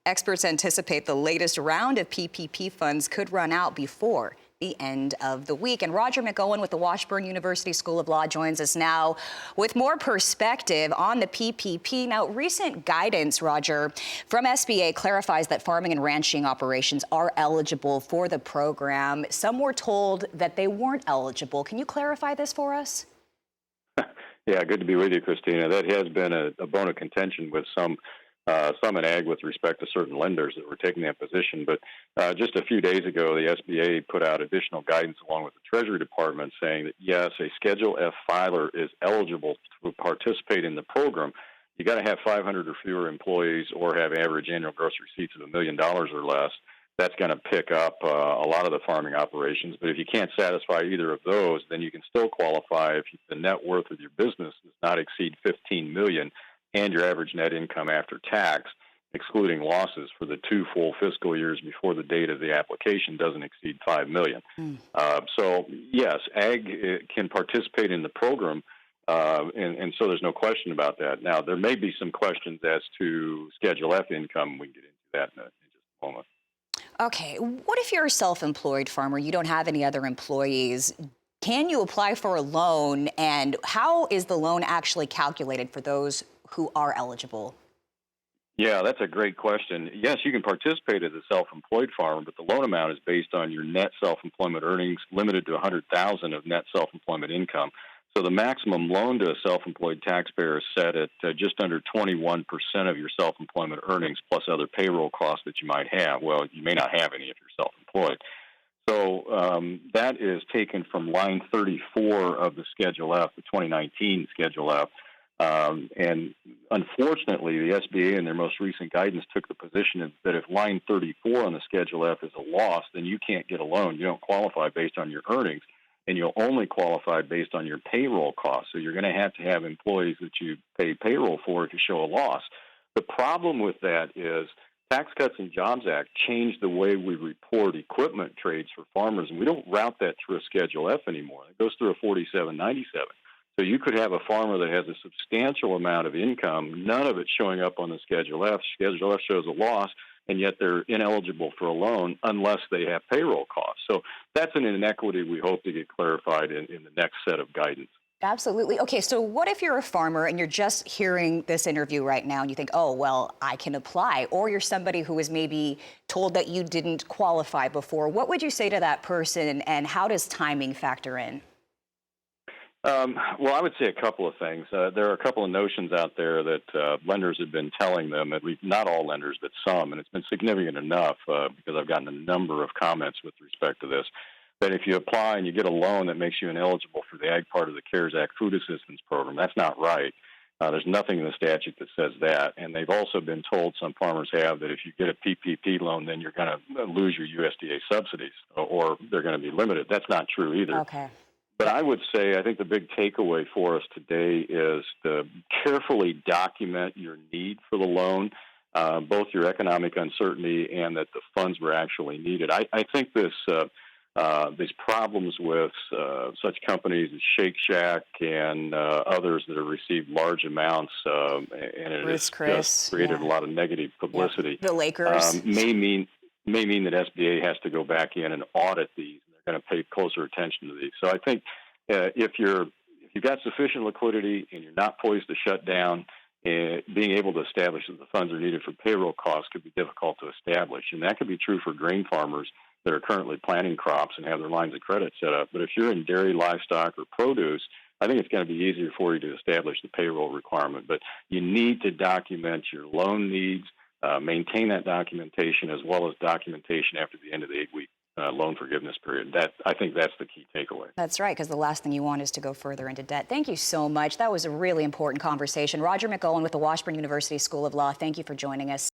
Experts anticipate the latest round of PPP funds could run out before the end of the week. And Roger McEowen with the Washburn University School of Law joins us now with more perspective on the PPP. Now, recent guidance, Roger, from SBA clarifies that farming and ranching operations are eligible for the program. Some were told that they weren't eligible. Can you clarify this for us? Yeah, good to be with you, Christina. That has been a bone of contention with some in ag with respect to certain lenders that were taking that position. But just a few days ago, the SBA put out additional guidance along with the Treasury Department saying that, yes, a Schedule F filer is eligible to participate in the program. You got to have 500 or fewer employees or have average annual gross receipts of $1 million or less. That's going to pick up a lot of the farming operations. But if you can't satisfy either of those, then you can still qualify if the net worth of your business does not exceed $15 million and your average net income after tax, excluding losses for the 2 full fiscal years before the date of the application doesn't exceed $5 million. So, yes, ag can participate in the program, and so there's no question about that. Now, there may be some questions as to Schedule F income. We can get into that in just a moment. Okay, what if you're a self-employed farmer, you don't have any other employees? Can you apply for a loan, and how is the loan actually calculated for those who are eligible? Yeah, that's a great question. Yes, you can participate as a self-employed farmer, but the loan amount is based on your net self-employment earnings, limited to $100,000 of net self-employment income. So the maximum loan to a self-employed taxpayer is set at just under 21% of your self-employment earnings, plus other payroll costs that you might have. Well, you may not have any if you're self-employed. So that is taken from line 34 of the Schedule F, the 2019 Schedule F. And unfortunately, the SBA in their most recent guidance took the position that if line 34 on the Schedule F is a loss, then you can't get a loan. You don't qualify based on your earnings, and you'll only qualify based on your payroll costs. So you're going to have employees that you pay payroll for if you show a loss. The problem with that is Tax Cuts and Jobs Act changed the way we report equipment trades for farmers, and we don't route that through a Schedule F anymore. It goes through a 4797. So you could have a farmer that has a substantial amount of income, none of it showing up on the Schedule F. Schedule F shows a loss, and yet they're ineligible for a loan unless they have payroll costs. So that's an inequity we hope to get clarified in the next set of guidance. Absolutely. Okay, so what if you're a farmer and you're just hearing this interview right now and you think, oh, well, I can apply, or you're somebody who was maybe told that you didn't qualify before? What would you say to that person, and how does timing factor in? Well, I would say a couple of things. There are a couple of notions out there that lenders have been telling them, at least not all lenders, but some, and it's been significant enough because I've gotten a number of comments with respect to this, that if you apply and you get a loan that makes you ineligible for the ag part of the CARES Act food assistance program, that's not right. There's nothing in the statute that says that. And they've also been told, some farmers have, that if you get a PPP loan, then you're going to lose your USDA subsidies, or they're going to be limited. That's not true either. Okay. But I would say, I think the big takeaway for us today is to carefully document your need for the loan, both your economic uncertainty and that the funds were actually needed. I think these problems with such companies as Shake Shack and others that have received large amounts, and it has just created a lot of negative publicity. The Lakers may mean that SBA has to go back in and audit these. Going to pay closer attention to these. So I think if you've got sufficient liquidity and you're not poised to shut down, being able to establish that the funds are needed for payroll costs could be difficult to establish. And that could be true for grain farmers that are currently planting crops and have their lines of credit set up. But if you're in dairy, livestock, or produce, I think it's going to be easier for you to establish the payroll requirement. But you need to document your loan needs, maintain that documentation, as well as documentation after the end of the 8-week loan forgiveness period. I think that's the key takeaway. That's right, because the last thing you want is to go further into debt. Thank you so much. That was a really important conversation. Roger McEowen with the Washburn University School of Law, thank you for joining us.